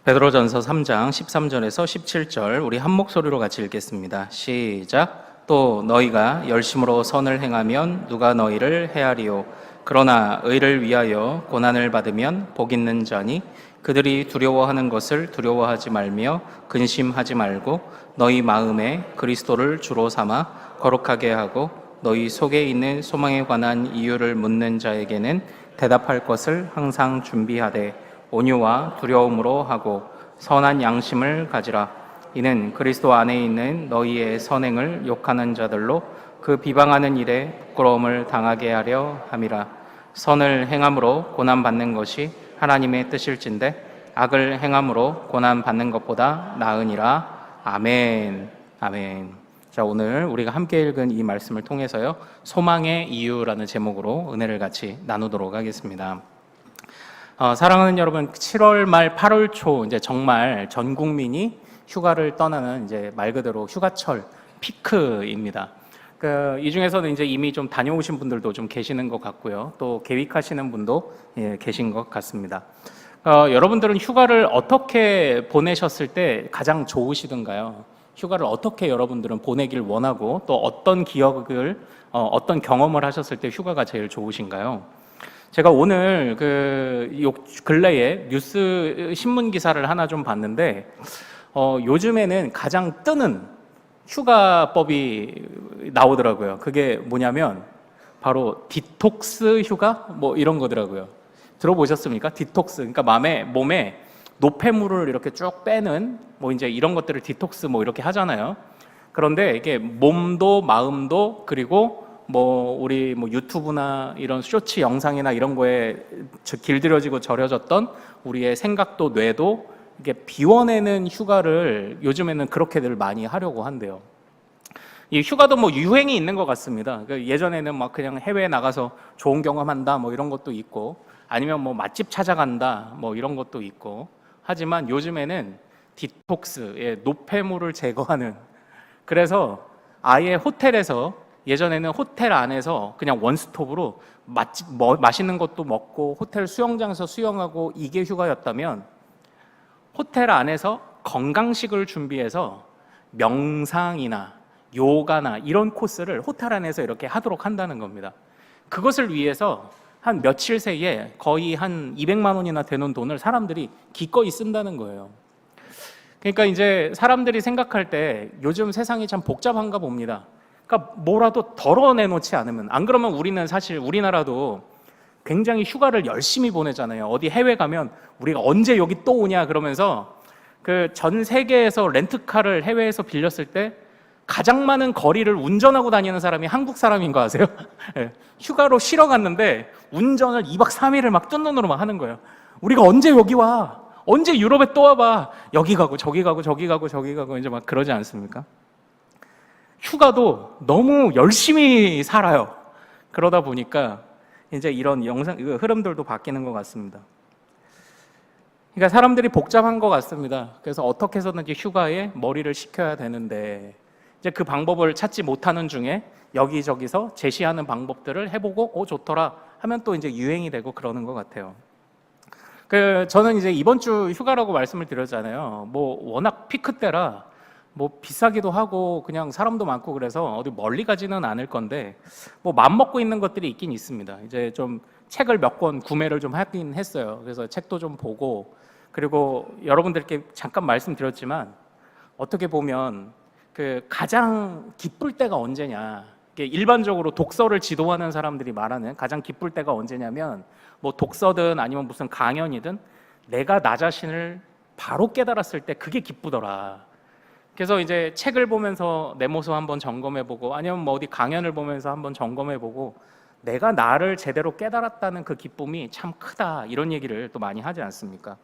베드로전서 3장 13절에서 17절 우리 한 목소리로 같이 읽겠습니다. 시작. 또 너희가 열심으로 선을 행하면 누가 너희를 해하리요. 그러나 의를 위하여 고난을 받으면 복 있는 자니 그들이 두려워하는 것을 두려워하지 말며 근심하지 말고 너희 마음에 그리스도를 주로 삼아 거룩하게 하고 너희 속에 있는 소망에 관한 이유를 묻는 자에게는 대답할 것을 항상 준비하되 온유와 두려움으로 하고 선한 양심을 가지라. 이는 그리스도 안에 있는 너희의 선행을 욕하는 자들로 그 비방하는 일에 부끄러움을 당하게 하려 함이라. 선을 행함으로 고난 받는 것이 하나님의 뜻일진데 악을 행함으로 고난 받는 것보다 나으니라. 아멘. 아멘. 자, 오늘 우리가 함께 읽은 이 말씀을 통해서요, 소망의 이유라는 제목으로 은혜를 같이 나누도록 하겠습니다. 사랑하는 여러분, 7월 말 8월 초 이제 정말 전 국민이 휴가를 떠나는 이제 말 그대로 휴가철 피크입니다. 이 중에서는 이제 이미 좀 다녀오신 분들도 좀 계시는 것 같고요. 또 계획하시는 분도 계신 것 같습니다. 여러분들은 휴가를 어떻게 보내셨을 때 가장 좋으시던가요? 휴가를 어떻게 여러분들은 보내길 원하고 또 어떤 기억을 어떤 경험을 하셨을 때 휴가가 제일 좋으신가요? 제가 오늘 근래에 뉴스 신문 기사를 하나 좀 봤는데 요즘에는 가장 뜨는 휴가법이 나오더라고요. 그게 뭐냐면 바로 디톡스 휴가 뭐 이런 거더라고요. 들어보셨습니까? 디톡스. 그러니까 몸에 노폐물을 이렇게 쭉 빼는 뭐 이제 이런 것들을 디톡스 뭐 이렇게 하잖아요. 그런데 이게 몸도 마음도 그리고 우리 유튜브나 이런 쇼츠 영상이나 이런 거에 길들여지고 절여졌던 우리의 생각도 뇌도 이게 비워내는 휴가를 요즘에는 그렇게들 많이 하려고 한대요. 이 휴가도 유행이 있는 것 같습니다. 예전에는 그냥 해외에 나가서 좋은 경험한다 이런 것도 있고, 아니면 맛집 찾아간다 이런 것도 있고, 하지만 요즘에는 디톡스, 노폐물을 제거하는, 그래서 아예 호텔에서, 예전에는 호텔 안에서 그냥 원스톱으로 맛있는 것도 먹고 호텔 수영장에서 수영하고 이게 휴가였다면, 호텔 안에서 건강식을 준비해서 명상이나 요가나 이런 코스를 호텔 안에서 이렇게 하도록 한다는 겁니다. 그것을 위해서 한 며칠 새에 거의 한 200만 원이나 되는 돈을 사람들이 기꺼이 쓴다는 거예요. 그러니까 이제 사람들이 생각할 때 요즘 세상이 참 복잡한가 봅니다. 그러니까 뭐라도 덜어내놓지 않으면, 안 그러면 우리는 사실 우리나라도 굉장히 휴가를 열심히 보내잖아요. 어디 해외 가면 우리가 언제 여기 또 오냐 그러면서 전 세계에서 렌트카를 해외에서 빌렸을 때 가장 많은 거리를 운전하고 다니는 사람이 한국 사람인 거 아세요? 휴가로 쉬러 갔는데 운전을 2박 3일을 뜬 눈으로 하는 거예요. 우리가 언제 여기 와? 언제 유럽에 또 와봐? 여기 가고 저기 가고 저기 가고 저기 가고 이제 그러지 않습니까? 휴가도 너무 열심히 살아요. 그러다 보니까 이제 이런 흐름들도 바뀌는 것 같습니다. 그러니까 사람들이 복잡한 것 같습니다. 그래서 어떻게 해서든지 휴가에 머리를 식혀야 되는데, 이제 그 방법을 찾지 못하는 중에 여기저기서 제시하는 방법들을 해보고 좋더라 하면 또 이제 유행이 되고 그러는 것 같아요. 저는 이제 이번 주 휴가라고 말씀을 드렸잖아요. 워낙 피크 때라 비싸기도 하고 그냥 사람도 많고 그래서 어디 멀리 가지는 않을 건데 맘먹고 있는 것들이 있긴 있습니다. 이제 좀 책을 몇 권 구매를 좀 하긴 했어요. 그래서 책도 좀 보고, 그리고 여러분들께 잠깐 말씀드렸지만 어떻게 보면 가장 기쁠 때가 언제냐, 일반적으로 독서를 지도하는 사람들이 말하는 가장 기쁠 때가 언제냐면 독서든 아니면 무슨 강연이든 내가 나 자신을 바로 깨달았을 때 그게 기쁘더라. 그래서 이제 책을 보면서 내 모습 한번 점검해보고, 아니면 어디 강연을 보면서 한번 점검해보고 내가 나를 제대로 깨달았다는 그 기쁨이 참 크다, 이런 얘기를 또 많이 하지 않습니까?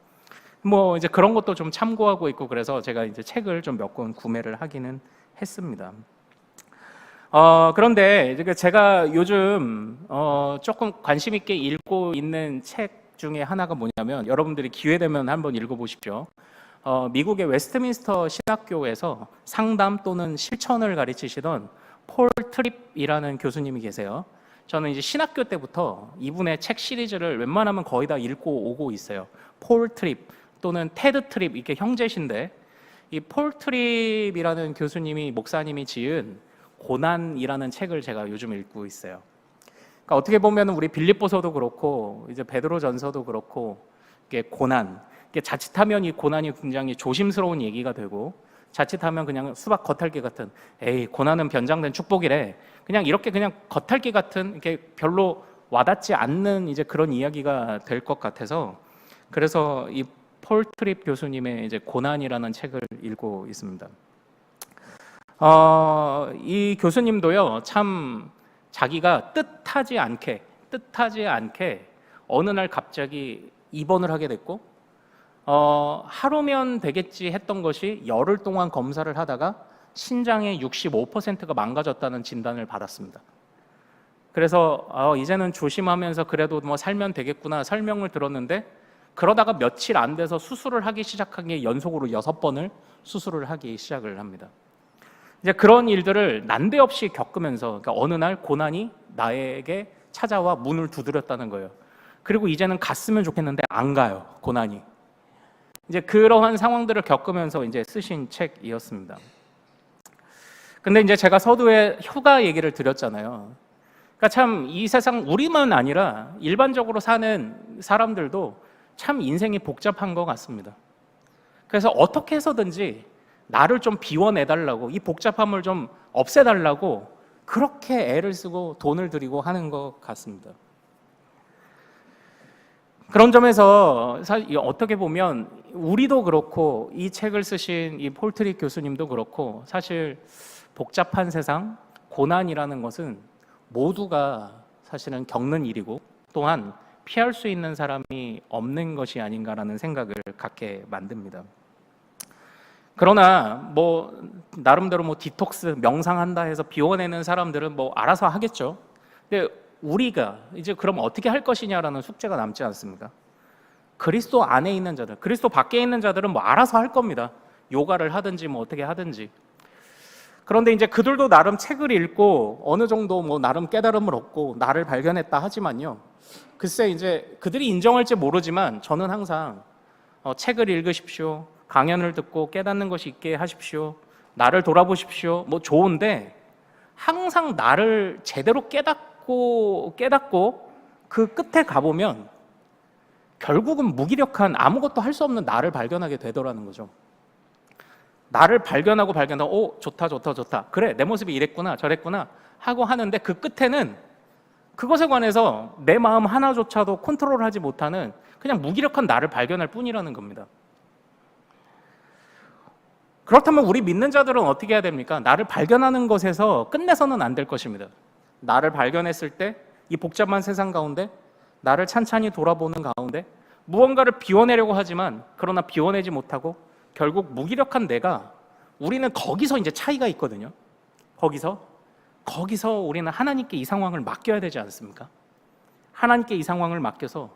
이제 그런 것도 좀 참고하고 있고, 그래서 제가 이제 책을 좀 몇 권 구매를 하기는 했습니다. 그런데 제가 요즘 조금 관심 있게 읽고 있는 책 중에 하나가 뭐냐면, 여러분들이 기회 되면 한번 읽어보십시오. 미국의 웨스트민스터 신학교에서 상담 또는 실천을 가르치시던 폴 트립이라는 교수님이 계세요. 저는 이제 신학교 때부터 이분의 책 시리즈를 웬만하면 거의 다 읽고 오고 있어요. 폴 트립, 또는 테드 트립, 이렇게 형제신데 이 폴 트립이라는 목사님이 지은 고난이라는 책을 제가 요즘 읽고 있어요. 그러니까 어떻게 보면 우리 빌립보서도 그렇고 이제 베드로전서도 그렇고 이게 고난, 이게 자칫하면 이 고난이 굉장히 조심스러운 얘기가 되고 자칫하면 그냥 수박 겉핥기 같은, 에이 고난은 변장된 축복이래, 그냥 이렇게 그냥 겉핥기 같은, 이렇게 별로 와닿지 않는 이제 그런 이야기가 될 것 같아서, 그래서 이 폴 트립 교수님의 이제 고난이라는 책을 읽고 있습니다. 이 교수님도요, 참 자기가 뜻하지 않게 어느 날 갑자기 입원을 하게 됐고, 하루면 되겠지 했던 것이 열흘 동안 검사를 하다가 신장의 65%가 망가졌다는 진단을 받았습니다. 그래서 이제는 조심하면서 그래도 뭐 살면 되겠구나 설명을 들었는데, 그러다가 며칠 안 돼서 수술을 하기 시작한 게 연속으로 6번을 수술을 하기 시작을 합니다. 이제 그런 일들을 난데없이 겪으면서, 그러니까 어느 날 고난이 나에게 찾아와 문을 두드렸다는 거예요. 그리고 이제는 갔으면 좋겠는데 안 가요, 고난이. 이제 그러한 상황들을 겪으면서 이제 쓰신 책이었습니다. 근데 이제 제가 서두에 휴가 얘기를 드렸잖아요. 그러니까 참 이 세상, 우리만 아니라 일반적으로 사는 사람들도 참 인생이 복잡한 것 같습니다. 그래서 어떻게 해서든지 나를 좀 비워내달라고, 이 복잡함을 좀 없애달라고 그렇게 애를 쓰고 돈을 들이고 하는 것 같습니다. 그런 점에서 사실 어떻게 보면 우리도 그렇고 이 책을 쓰신 이 폴 트립 교수님도 그렇고, 사실 복잡한 세상, 고난이라는 것은 모두가 사실은 겪는 일이고, 또한 피할 수 있는 사람이 없는 것이 아닌가라는 생각을 갖게 만듭니다. 그러나 뭐 나름대로 뭐 디톡스, 명상한다 해서 비워내는 사람들은 뭐 알아서 하겠죠. 근데 우리가 이제 그럼 어떻게 할 것이냐라는 숙제가 남지 않습니까? 그리스도 안에 있는 자들, 그리스도 밖에 있는 자들은 뭐 알아서 할 겁니다. 요가를 하든지 뭐 어떻게 하든지. 그런데 이제 그들도 나름 책을 읽고 어느 정도 뭐 나름 깨달음을 얻고 나를 발견했다 하지만요, 글쎄 이제 그들이 인정할지 모르지만 저는 항상 책을 읽으십시오, 강연을 듣고 깨닫는 것이 있게 하십시오, 나를 돌아보십시오, 뭐 좋은데 항상 나를 제대로 깨닫고 그 끝에 가보면 결국은 무기력한, 아무것도 할 수 없는 나를 발견하게 되더라는 거죠. 나를 발견하고 좋다, 그래 내 모습이 이랬구나 저랬구나 하고 하는데, 그 끝에는 그것에 관해서 내 마음 하나조차도 컨트롤하지 못하는 그냥 무기력한 나를 발견할 뿐이라는 겁니다. 그렇다면 우리 믿는 자들은 어떻게 해야 됩니까? 나를 발견하는 것에서 끝내서는 안 될 것입니다. 나를 발견했을 때 이 복잡한 세상 가운데 나를 찬찬히 돌아보는 가운데 무언가를 비워내려고 하지만, 그러나 비워내지 못하고 결국 무기력한 내가, 우리는 거기서 이제 차이가 있거든요. 거기서 우리는 하나님께 이 상황을 맡겨야 되지 않습니까? 하나님께 이 상황을 맡겨서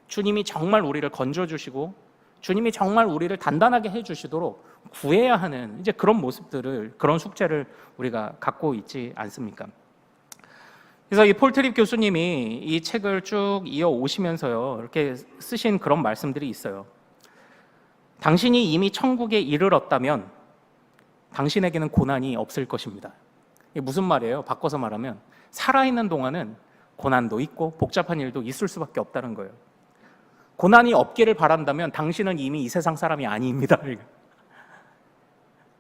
주님이 정말 우리를 건져주시고 주님이 정말 우리를 단단하게 해주시도록 구해야 하는 이제 그런 모습들을, 그런 숙제를 우리가 갖고 있지 않습니까? 그래서 이 폴 트립 교수님이 이 책을 쭉 이어오시면서요, 이렇게 쓰신 그런 말씀들이 있어요. 당신이 이미 천국에 이르렀다면 당신에게는 고난이 없을 것입니다. 이게 무슨 말이에요? 바꿔서 말하면 살아있는 동안은 고난도 있고 복잡한 일도 있을 수밖에 없다는 거예요. 고난이 없기를 바란다면 당신은 이미 이 세상 사람이 아닙니다.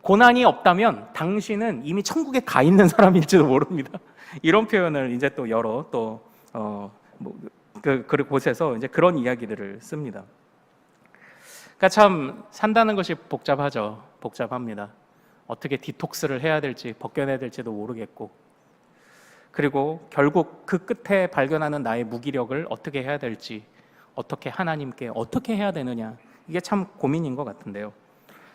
고난이 없다면 당신은 이미 천국에 가 있는 사람일지도 모릅니다. 이런 표현을 이제 또 여러 그 곳에서 이제 그런 이야기들을 씁니다. 그러니까 참 산다는 것이 복잡합니다. 어떻게 디톡스를 해야 될지, 벗겨내야 될지도 모르겠고, 그리고 결국 그 끝에 발견하는 나의 무기력을 어떻게 해야 될지, 어떻게 하나님께 어떻게 해야 되느냐, 이게 참 고민인 것 같은데요.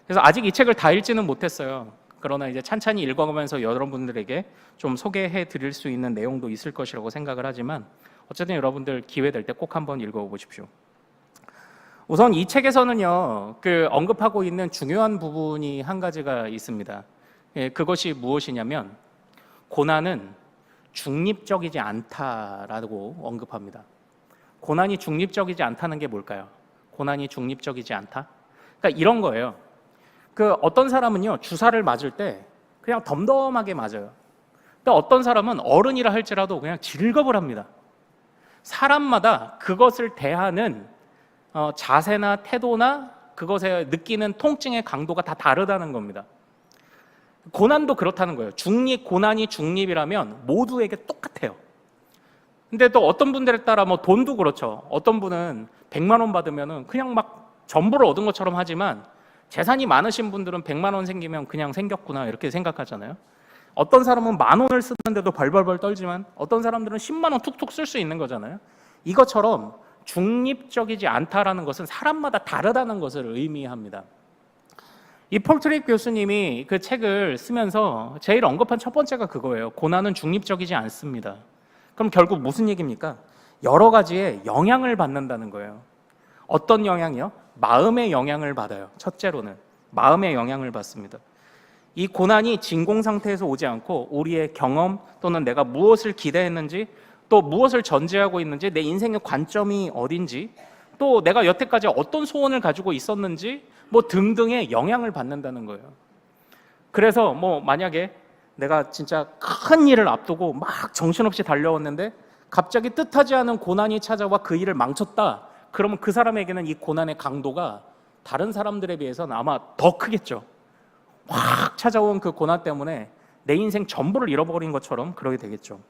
그래서 아직 이 책을 다 읽지는 못했어요. 그러나 이제 찬찬히 읽어가면서 여러분들에게 좀 소개해 드릴 수 있는 내용도 있을 것이라고 생각을 하지만, 어쨌든 여러분들 기회 될 때 꼭 한번 읽어보십시오. 우선 이 책에서는요, 그 언급하고 있는 중요한 부분이 한 가지가 있습니다. 그것이 무엇이냐면 고난은 중립적이지 않다라고 언급합니다. 고난이 중립적이지 않다는 게 뭘까요? 고난이 중립적이지 않다? 그러니까 이런 거예요. 그 어떤 사람은요, 주사를 맞을 때 그냥 덤덤하게 맞아요. 근데 어떤 사람은 어른이라 할지라도 그냥 질겁을 합니다. 사람마다 그것을 대하는 자세나 태도나 그것에 느끼는 통증의 강도가 다 다르다는 겁니다. 고난도 그렇다는 거예요. 고난이 중립이라면 모두에게 똑같아요. 근데 또 어떤 분들에 따라 뭐 돈도 그렇죠. 어떤 분은 100만 원 받으면은 그냥 막 전부를 얻은 것처럼 하지만 재산이 많으신 분들은 100만 원 생기면 그냥 생겼구나 이렇게 생각하잖아요. 어떤 사람은 10,000원을 쓰는데도 벌벌벌 떨지만 어떤 사람들은 10만 원 툭툭 쓸 수 있는 거잖아요. 이것처럼 중립적이지 않다라는 것은 사람마다 다르다는 것을 의미합니다. 이 폴 트릭 교수님이 그 책을 쓰면서 제일 언급한 첫 번째가 그거예요. 고난은 중립적이지 않습니다. 그럼 결국 무슨 얘기입니까? 여러 가지의 영향을 받는다는 거예요. 어떤 영향이요? 마음의 영향을 받아요. 첫째로는 마음의 영향을 받습니다. 이 고난이 진공 상태에서 오지 않고 우리의 경험 또는 내가 무엇을 기대했는지 또 무엇을 전제하고 있는지 내 인생의 관점이 어딘지 또 내가 여태까지 어떤 소원을 가지고 있었는지 뭐 등등의 영향을 받는다는 거예요. 그래서 뭐 만약에 내가 진짜 큰 일을 앞두고 막 정신없이 달려왔는데 갑자기 뜻하지 않은 고난이 찾아와 그 일을 망쳤다. 그러면 그 사람에게는 이 고난의 강도가 다른 사람들에 비해서는 아마 더 크겠죠. 확 찾아온 그 고난 때문에 내 인생 전부를 잃어버린 것처럼 그러게 되겠죠.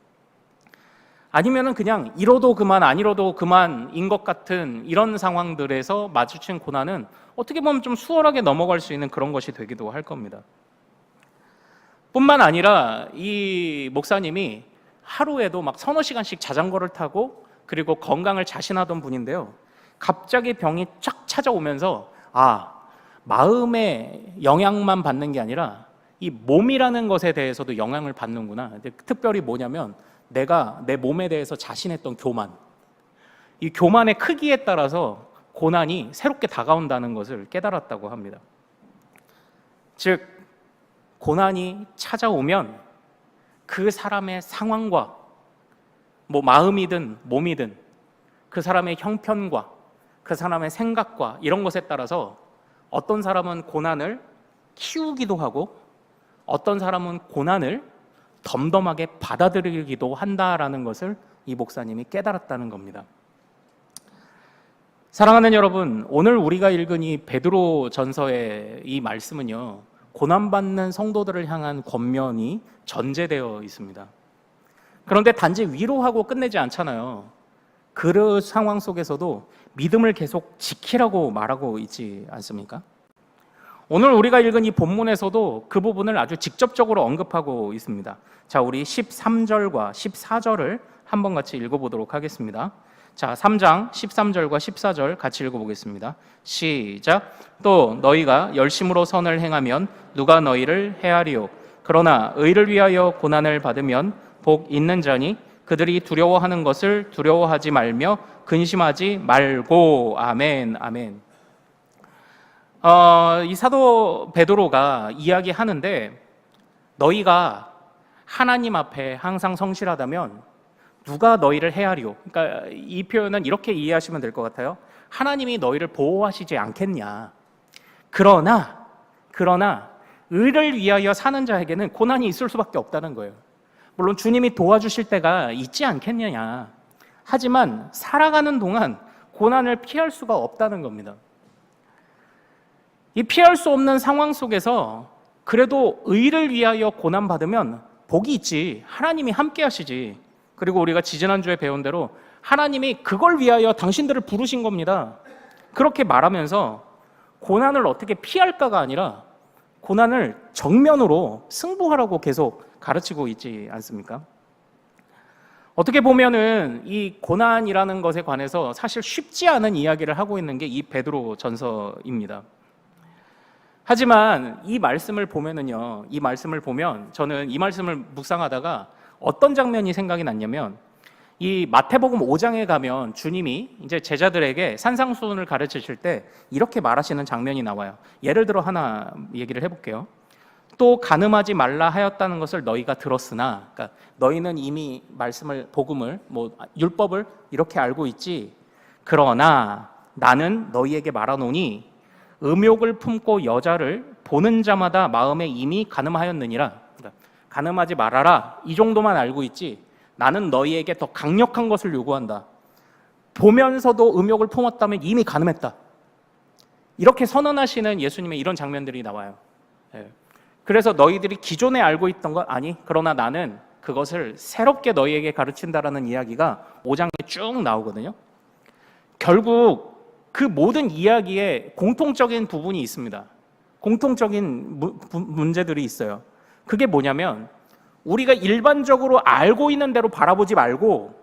아니면은 그냥 이뤄도 그만 안 이뤄도 그만인 것 같은 이런 상황들에서 마주친 고난은 어떻게 보면 좀 수월하게 넘어갈 수 있는 그런 것이 되기도 할 겁니다. 뿐만 아니라 이 목사님이 하루에도 막 서너 시간씩 자전거를 타고 그리고 건강을 자신하던 분인데요. 갑자기 병이 쫙 찾아오면서 마음의 영향만 받는 게 아니라 이 몸이라는 것에 대해서도 영향을 받는구나. 특별히 뭐냐면 내가 내 몸에 대해서 자신했던 교만, 이 교만의 크기에 따라서 고난이 새롭게 다가온다는 것을 깨달았다고 합니다. 즉 고난이 찾아오면 그 사람의 상황과 뭐 마음이든 몸이든 그 사람의 형편과 그 사람의 생각과 이런 것에 따라서 어떤 사람은 고난을 키우기도 하고 어떤 사람은 고난을 덤덤하게 받아들이기도 한다라는 것을 이 목사님이 깨달았다는 겁니다. 사랑하는 여러분, 오늘 우리가 읽은 이 베드로 전서의 이 말씀은요, 고난받는 성도들을 향한 권면이 전제되어 있습니다. 그런데 단지 위로하고 끝내지 않잖아요. 그 상황 속에서도 믿음을 계속 지키라고 말하고 있지 않습니까? 오늘 우리가 읽은 이 본문에서도 그 부분을 아주 직접적으로 언급하고 있습니다. 자, 우리 13절과 14절을 한번 같이 읽어보도록 하겠습니다. 자, 3장 13절과 14절 같이 읽어보겠습니다. 시작. 또 너희가 열심으로 선을 행하면 누가 너희를 해하리요. 그러나 의를 위하여 고난을 받으면 복 있는 자니 그들이 두려워하는 것을 두려워하지 말며 근심하지 말고. 아멘, 아멘. 이 사도 베드로가 이야기하는데 너희가 하나님 앞에 항상 성실하다면 누가 너희를 헤아리오. 그러니까 이 표현은 이렇게 이해하시면 될 것 같아요. 하나님이 너희를 보호하시지 않겠냐. 그러나 의를 위하여 사는 자에게는 고난이 있을 수밖에 없다는 거예요. 물론 주님이 도와주실 때가 있지 않겠느냐. 하지만 살아가는 동안 고난을 피할 수가 없다는 겁니다. 이 피할 수 없는 상황 속에서 그래도 의를 위하여 고난받으면 복이 있지. 하나님이 함께 하시지. 그리고 우리가 지지난주에 배운 대로 하나님이 그걸 위하여 당신들을 부르신 겁니다. 그렇게 말하면서 고난을 어떻게 피할까가 아니라 고난을 정면으로 승부하라고 계속 가르치고 있지 않습니까? 어떻게 보면은 이 고난이라는 것에 관해서 사실 쉽지 않은 이야기를 하고 있는 게 이 베드로 전서입니다. 하지만 이 말씀을 보면은요, 이 말씀을 보면 저는 이 말씀을 묵상하다가 어떤 장면이 생각이 났냐면 이 마태복음 5장에 가면 주님이 이제 제자들에게 산상수훈을 가르치실 때 이렇게 말하시는 장면이 나와요. 예를 들어 하나 얘기를 해볼게요. 또 간음하지 말라 하였다는 것을 너희가 들었으나, 그러니까 너희는 이미 말씀을 복음을 뭐 율법을 이렇게 알고 있지. 그러나 나는 너희에게 말하노니 음욕을 품고 여자를 보는 자마다 마음에 이미 간음하였느니라. 그러니까 간음하지 말아라, 이 정도만 알고 있지 나는 너희에게 더 강력한 것을 요구한다. 보면서도 음욕을 품었다면 이미 간음했다. 이렇게 선언하시는 예수님의 이런 장면들이 나와요. 그래서 너희들이 기존에 알고 있던 것 아니, 그러나 나는 그것을 새롭게 너희에게 가르친다라는 이야기가 5장에 쭉 나오거든요. 결국 그 모든 이야기에 공통적인 부분이 있습니다. 공통적인 문제들이 있어요. 그게 뭐냐면 우리가 일반적으로 알고 있는 대로 바라보지 말고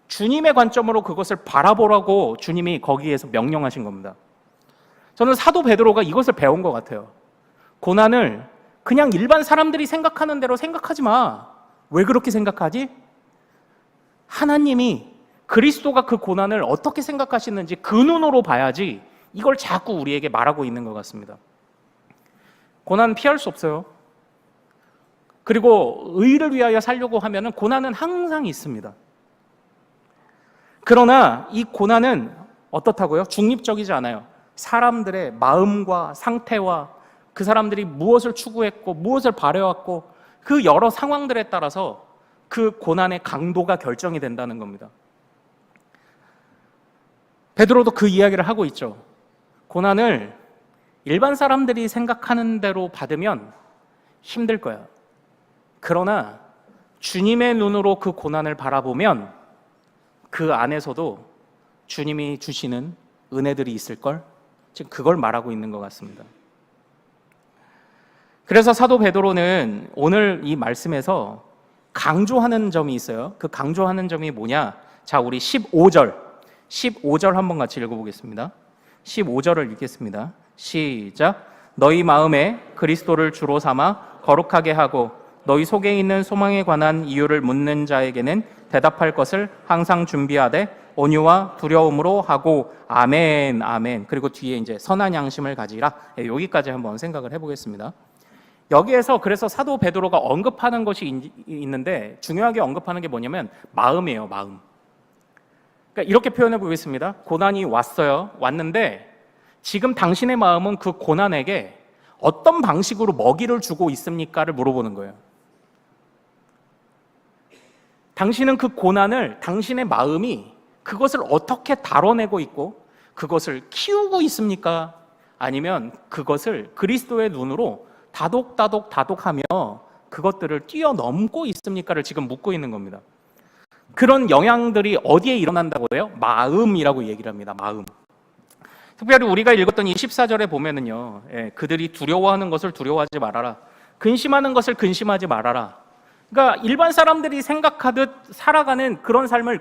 주님의 관점으로 그것을 바라보라고 주님이 거기에서 명령하신 겁니다. 저는 사도 베드로가 이것을 배운 것 같아요. 고난을 그냥 일반 사람들이 생각하는 대로 생각하지 마. 왜 그렇게 생각하지? 하나님이 그리스도가 그 고난을 어떻게 생각하시는지 그 눈으로 봐야지 이걸 자꾸 우리에게 말하고 있는 것 같습니다. 고난은 피할 수 없어요. 그리고 의를 위하여 살려고 하면 고난은 항상 있습니다. 그러나 이 고난은 어떻다고요? 중립적이지 않아요. 사람들의 마음과 상태와 그 사람들이 무엇을 추구했고 무엇을 바래왔고 그 여러 상황들에 따라서 그 고난의 강도가 결정이 된다는 겁니다. 베드로도 그 이야기를 하고 있죠. 고난을 일반 사람들이 생각하는 대로 받으면 힘들 거야. 그러나 주님의 눈으로 그 고난을 바라보면 그 안에서도 주님이 주시는 은혜들이 있을걸? 지금 그걸 말하고 있는 것 같습니다. 그래서 사도 베드로는 오늘 이 말씀에서 강조하는 점이 있어요. 그 강조하는 점이 뭐냐? 자, 우리 15절 한번 같이 읽어보겠습니다. 15절을 읽겠습니다. 시작. 너희 마음에 그리스도를 주로 삼아 거룩하게 하고 너희 속에 있는 소망에 관한 이유를 묻는 자에게는 대답할 것을 항상 준비하되 온유와 두려움으로 하고 아멘 아멘. 그리고 뒤에 이제 선한 양심을 가지라. 여기까지 한번 생각을 해보겠습니다. 여기에서 그래서 사도 베드로가 언급하는 것이 있는데 중요하게 언급하는 게 뭐냐면 마음이에요. 마음. 그러니까 이렇게 표현해 보겠습니다. 고난이 왔는데 지금 당신의 마음은 그 고난에게 어떤 방식으로 먹이를 주고 있습니까를 물어보는 거예요. 당신은 그 고난을 당신의 마음이 그것을 어떻게 다뤄내고 있고 그것을 키우고 있습니까? 아니면 그것을 그리스도의 눈으로 다독하며 그것들을 뛰어넘고 있습니까를 지금 묻고 있는 겁니다. 그런 영향들이 어디에 일어난다고 해요? 마음이라고 얘기를 합니다. 마음. 특별히 우리가 읽었던 이 14절에 보면은요, 그들이 두려워하는 것을 두려워하지 말아라. 근심하는 것을 근심하지 말아라. 그러니까 일반 사람들이 생각하듯 살아가는 그런 삶을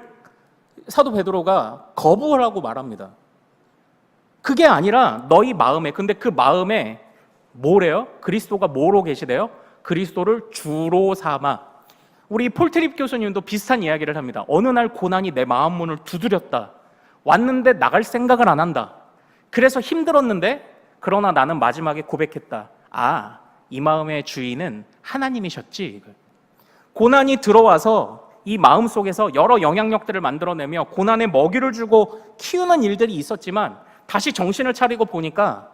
사도 베드로가 거부하라고 말합니다. 그게 아니라 너희 마음에, 근데 그 마음에 뭐래요? 그리스도가 뭐로 계시대요? 그리스도를 주로 삼아. 우리 폴트립 교수님도 비슷한 이야기를 합니다. 어느 날 고난이 내 마음 문을 두드렸다. 왔는데 나갈 생각을 안 한다. 그래서 힘들었는데 그러나 나는 마지막에 고백했다. 아, 이 마음의 주인은 하나님이셨지. 고난이 들어와서 이 마음 속에서 여러 영향력들을 만들어내며 고난에 먹이를 주고 키우는 일들이 있었지만 다시 정신을 차리고 보니까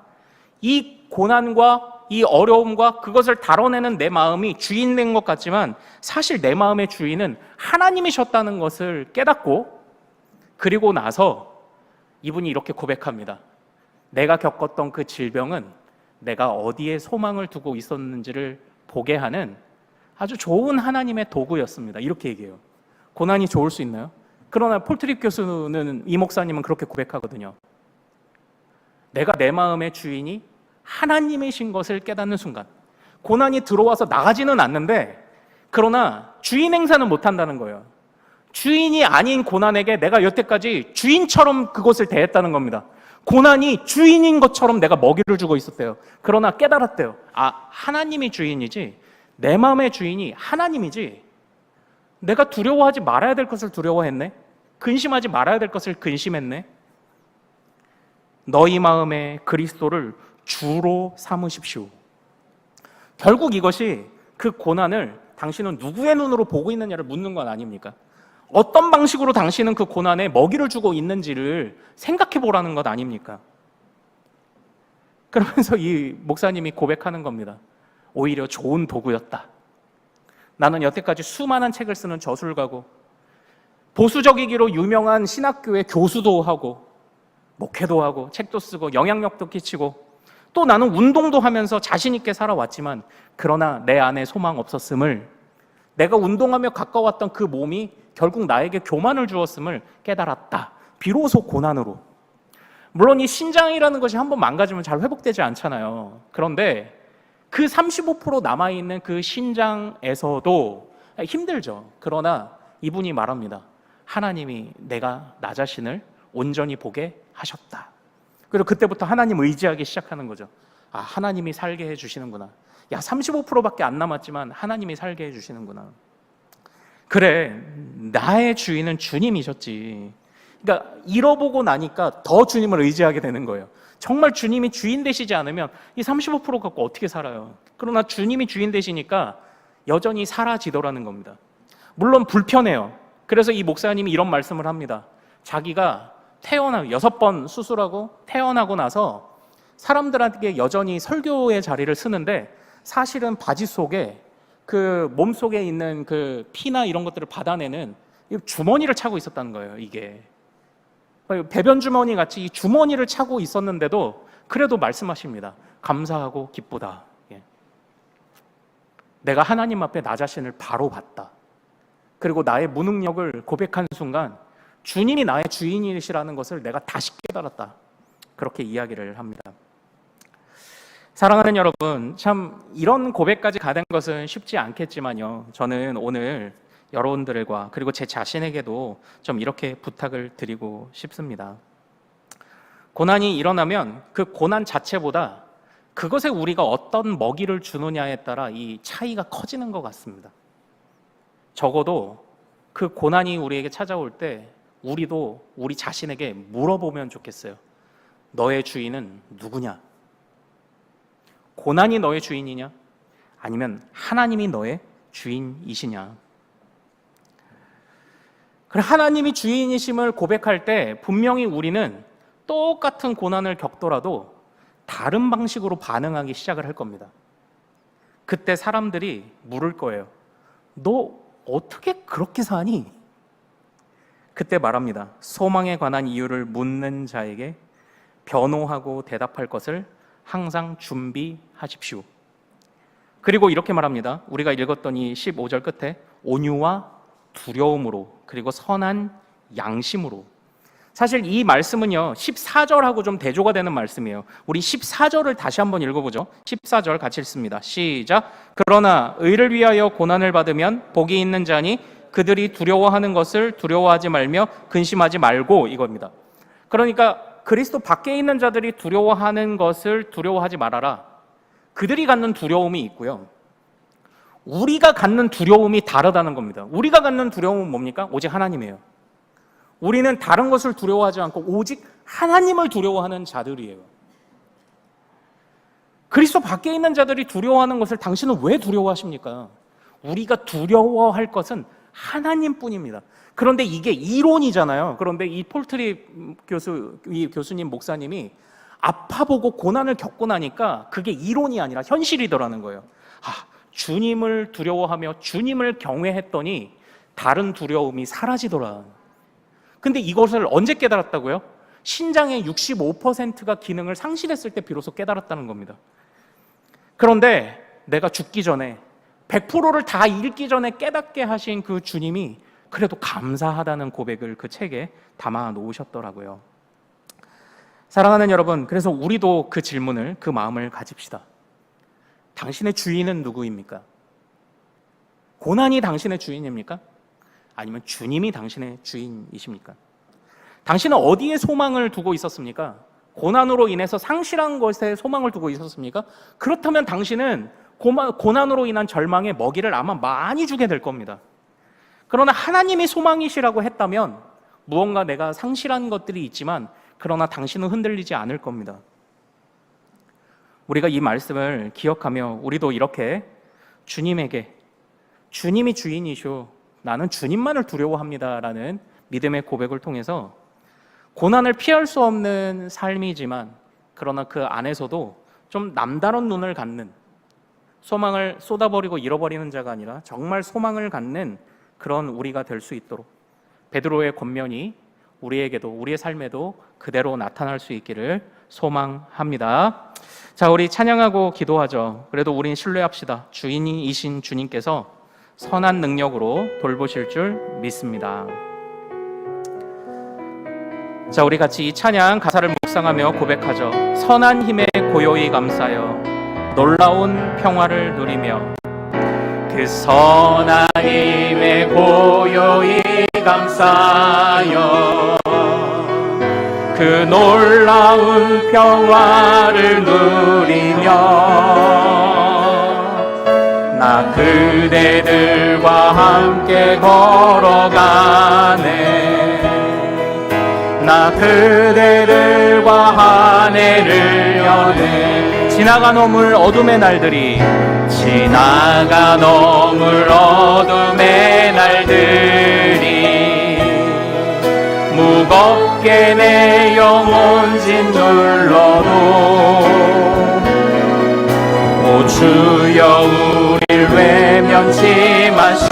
이 고난과 이 어려움과 그것을 다뤄내는 내 마음이 주인된 것 같지만 사실 내 마음의 주인은 하나님이셨다는 것을 깨닫고 그리고 나서 이분이 이렇게 고백합니다. 내가 겪었던 그 질병은 내가 어디에 소망을 두고 있었는지를 보게 하는 아주 좋은 하나님의 도구였습니다. 이렇게 얘기해요. 고난이 좋을 수 있나요? 그러나 폴트립 교수는, 이 목사님은 그렇게 고백하거든요. 내가 내 마음의 주인이 하나님이신 것을 깨닫는 순간, 고난이 들어와서 나가지는 않는데 그러나 주인 행사는 못한다는 거예요. 주인이 아닌 고난에게 내가 여태까지 주인처럼 그것을 대했다는 겁니다. 고난이 주인인 것처럼 내가 먹이를 주고 있었대요. 그러나 깨달았대요. 아, 하나님이 주인이지 내 마음의 주인이 하나님이지 내가 두려워하지 말아야 될 것을 두려워했네. 근심하지 말아야 될 것을 근심했네. 너희 마음에 그리스도를 주로 삼으십시오. 결국 이것이 그 고난을 당신은 누구의 눈으로 보고 있느냐를 묻는 건 아닙니까? 어떤 방식으로 당신은 그 고난에 먹이를 주고 있는지를 생각해 보라는 것 아닙니까? 그러면서 이 목사님이 고백하는 겁니다. 오히려 좋은 도구였다. 나는 여태까지 수많은 책을 쓰는 저술가고 보수적이기로 유명한 신학교의 교수도 하고 목회도 하고 책도 쓰고 영향력도 끼치고 또 나는 운동도 하면서 자신 있게 살아왔지만 그러나 내 안에 소망 없었음을, 내가 운동하며 가까웠던 그 몸이 결국 나에게 교만을 주었음을 깨달았다. 비로소 고난으로. 물론 이 신장이라는 것이 한번 망가지면 잘 회복되지 않잖아요. 그런데 그 35% 남아있는 그 신장에서도 힘들죠. 그러나 이분이 말합니다. 하나님이 내가 나 자신을 온전히 보게 하셨다. 그리고 그때부터 하나님 의지하기 시작하는 거죠. 아, 하나님이 살게 해주시는구나. 야, 35%밖에 안 남았지만 하나님이 살게 해주시는구나. 그래, 나의 주인은 주님이셨지. 그러니까 잃어보고 나니까 더 주님을 의지하게 되는 거예요. 정말 주님이 주인 되시지 않으면 이 35% 갖고 어떻게 살아요? 그러나 주님이 주인 되시니까 여전히 사라지더라는 겁니다. 물론 불편해요. 그래서 이 목사님이 이런 말씀을 합니다. 자기가 6번 수술하고 태어나고 나서 사람들에게 여전히 설교의 자리를 쓰는데 사실은 바지 속에 그 몸 속에 있는 그 피나 이런 것들을 받아내는 주머니를 차고 있었다는 거예요. 이게 배변 주머니 같이 이 주머니를 차고 있었는데도 그래도 말씀하십니다. 감사하고 기쁘다. 내가 하나님 앞에 나 자신을 바로 봤다. 그리고 나의 무능력을 고백한 순간 주님이 나의 주인이시라는 것을 내가 다시 깨달았다. 그렇게 이야기를 합니다. 사랑하는 여러분, 참 이런 고백까지 가는 것은 쉽지 않겠지만요. 저는 오늘 여러분들과 그리고 제 자신에게도 좀 이렇게 부탁을 드리고 싶습니다. 고난이 일어나면 그 고난 자체보다 그것에 우리가 어떤 먹이를 주느냐에 따라 이 차이가 커지는 것 같습니다. 적어도 그 고난이 우리에게 찾아올 때 우리도 우리 자신에게 물어보면 좋겠어요. 너의 주인은 누구냐? 고난이 너의 주인이냐? 아니면 하나님이 너의 주인이시냐? 그래, 하나님이 주인이심을 고백할 때 분명히 우리는 똑같은 고난을 겪더라도 다른 방식으로 반응하기 시작을 할 겁니다. 그때 사람들이 물을 거예요. 너 어떻게 그렇게 사니? 그때 말합니다. 소망에 관한 이유를 묻는 자에게 변호하고 대답할 것을 항상 준비하십시오. 그리고 이렇게 말합니다. 우리가 읽었던 이 15절 끝에 온유와 두려움으로 그리고 선한 양심으로. 사실 이 말씀은요 14절하고 좀 대조가 되는 말씀이에요. 우리 14절을 다시 한번 읽어보죠. 14절 같이 읽습니다. 시작. 그러나 의를 위하여 고난을 받으면 복이 있는 자니 그들이 두려워하는 것을 두려워하지 말며 근심하지 말고, 이겁니다. 그러니까 그리스도 밖에 있는 자들이 두려워하는 것을 두려워하지 말아라. 그들이 갖는 두려움이 있고요, 우리가 갖는 두려움이 다르다는 겁니다. 우리가 갖는 두려움은 뭡니까? 오직 하나님이에요. 우리는 다른 것을 두려워하지 않고 오직 하나님을 두려워하는 자들이에요. 그리스도 밖에 있는 자들이 두려워하는 것을 당신은 왜 두려워하십니까? 우리가 두려워할 것은 하나님뿐입니다. 그런데 이게 이론이잖아요. 그런데 이 폴트립 교수님 목사님이 아파보고 고난을 겪고 나니까 그게 이론이 아니라 현실이더라는 거예요. 주님을 두려워하며 주님을 경외했더니 다른 두려움이 사라지더라. 근데 이것을 언제 깨달았다고요? 신장의 65%가 기능을 상실했을 때 비로소 깨달았다는 겁니다. 그런데 내가 죽기 전에 100%를 다 잃기 전에 깨닫게 하신 그 주님이 그래도 감사하다는 고백을 그 책에 담아 놓으셨더라고요. 사랑하는 여러분, 그래서 우리도 그 질문을, 그 마음을 가집시다. 당신의 주인은 누구입니까? 고난이 당신의 주인입니까? 아니면 주님이 당신의 주인이십니까? 당신은 어디에 소망을 두고 있었습니까? 고난으로 인해서 상실한 것에 소망을 두고 있었습니까? 그렇다면 당신은 고난으로 인한 절망에 먹이를 아마 많이 주게 될 겁니다. 그러나 하나님이 소망이시라고 했다면 무언가 내가 상실한 것들이 있지만 그러나 당신은 흔들리지 않을 겁니다. 우리가 이 말씀을 기억하며 우리도 이렇게 주님에게, 주님이 주인이시오, 나는 주님만을 두려워합니다라는 믿음의 고백을 통해서 고난을 피할 수 없는 삶이지만 그러나 그 안에서도 좀 남다른 눈을 갖는, 소망을 쏟아버리고 잃어버리는 자가 아니라 정말 소망을 갖는 그런 우리가 될 수 있도록 베드로의 권면이 우리에게도, 우리의 삶에도 그대로 나타날 수 있기를 소망합니다. 자, 우리 찬양하고 기도하죠. 그래도 우린 신뢰합시다. 주인이신 주님께서 선한 능력으로 돌보실 줄 믿습니다. 자, 우리 같이 이 찬양 가사를 묵상하며 고백하죠. 선한 힘에 고요히 감사여 놀라운 평화를 누리며, 그 선한 힘에 고요히 감사여 그 놀라운 평화를 누리며, 나 그대들과 함께 걸어가네. 나 그대들과 한 해를 여네. 지나가 넘을 어둠의 날들이, 지나가 넘을 어둠의 날들이 무겁게 내 영혼 짓눌러도, 오 주여 우릴 외면치 마시고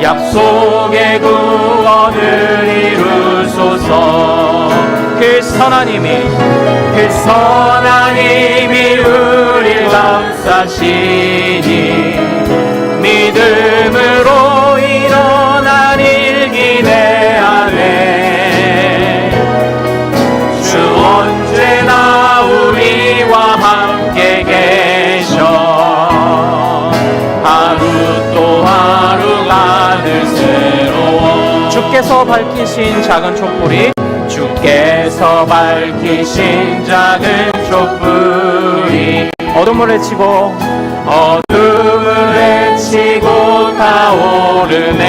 약속의 구원을 이루소서. 그 선한 힘이 우릴 감싸시니 믿음으로 일어난 일기 내 안에, 주 언제나 우리와 함께 계셔. 하루 또 하루가 늘 새로워. 주께서 밝히신 작은 촛불이, 주께서 밝히신 작은 촛불이 어둠을 헤치고 타오르네.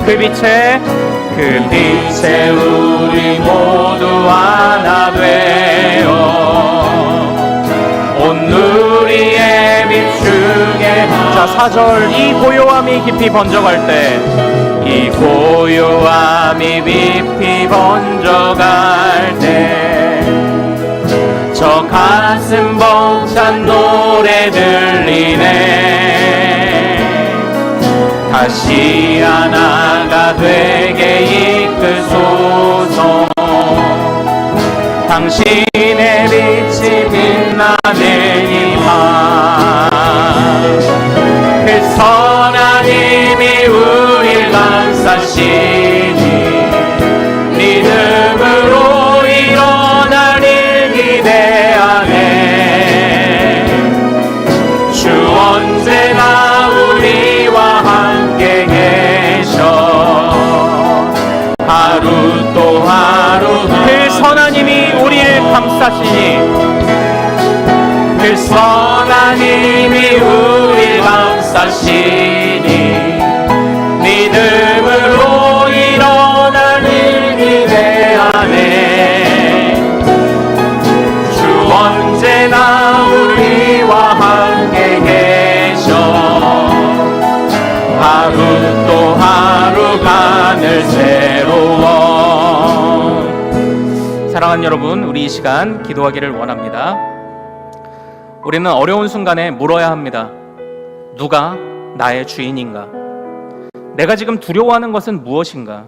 그 빛에 우리 모두 하나 되어 온 누리에 비추게. 자, 4절. 이 고요함이 깊이 번져갈 때, 이 고요함이 깊이 번져갈 때, 저 가슴 벅찬 노래 들리네. 다시 하나가 되게 이끌소서. 당신의 빛이 빛나는 이 밤, 그 선한 힘이 우릴 감싸시니 믿음으로 일어날 일기 내 안에, 주 언제나 우리와 함께 계셔. 하루 또 하루 그 선한 힘이 우리를 감싸시니, 그 선한 힘이 우릴 감싸시니 믿음으로 일어날 일기 내 안에, 주 언제나 우리와 함께 계셔. 하루 또 하루가 늘 새로워. 사랑하는 여러분, 우리 이 시간 기도하기를 원합니다. 우리는 어려운 순간에 물어야 합니다. 누가 나의 주인인가? 내가 지금 두려워하는 것은 무엇인가?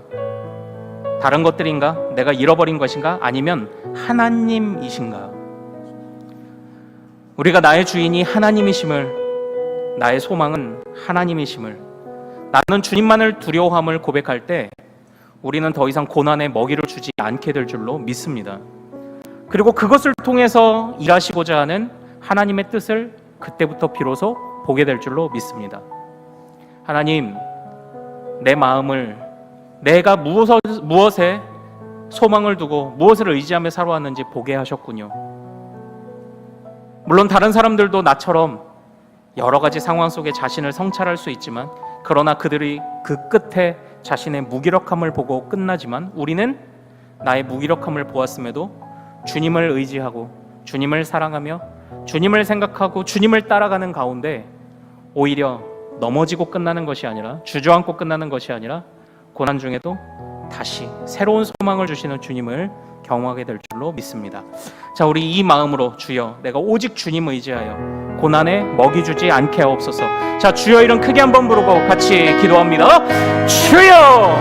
다른 것들인가? 내가 잃어버린 것인가? 아니면 하나님이신가? 우리가 나의 주인이 하나님이심을, 나의 소망은 하나님이심을, 나는 주님만을 두려워함을 고백할 때 우리는 더 이상 고난에 먹이를 주지 않게 될 줄로 믿습니다. 그리고 그것을 통해서 일하시고자 하는 하나님의 뜻을 그때부터 비로소 보게 될 줄로 믿습니다. 하나님, 내 마음을 내가 무엇에 소망을 두고 무엇을 의지하며 살아왔는지 보게 하셨군요. 물론 다른 사람들도 나처럼 여러 가지 상황 속에 자신을 성찰할 수 있지만, 그러나 그들이 그 끝에 자신의 무기력함을 보고 끝나지만, 우리는 나의 무기력함을 보았음에도 주님을 의지하고 주님을 사랑하며 주님을 생각하고 주님을 따라가는 가운데 오히려 넘어지고 끝나는 것이 아니라, 주저앉고 끝나는 것이 아니라, 고난 중에도 다시 새로운 소망을 주시는 주님을 경험하게 될 줄로 믿습니다. 자, 우리 이 마음으로 주여 내가 오직 주님 의지하여 고난에 먹이 주지 않게 하옵소서. 자, 주여 이름 크게 한번 부르고 같이 기도합니다. 주여!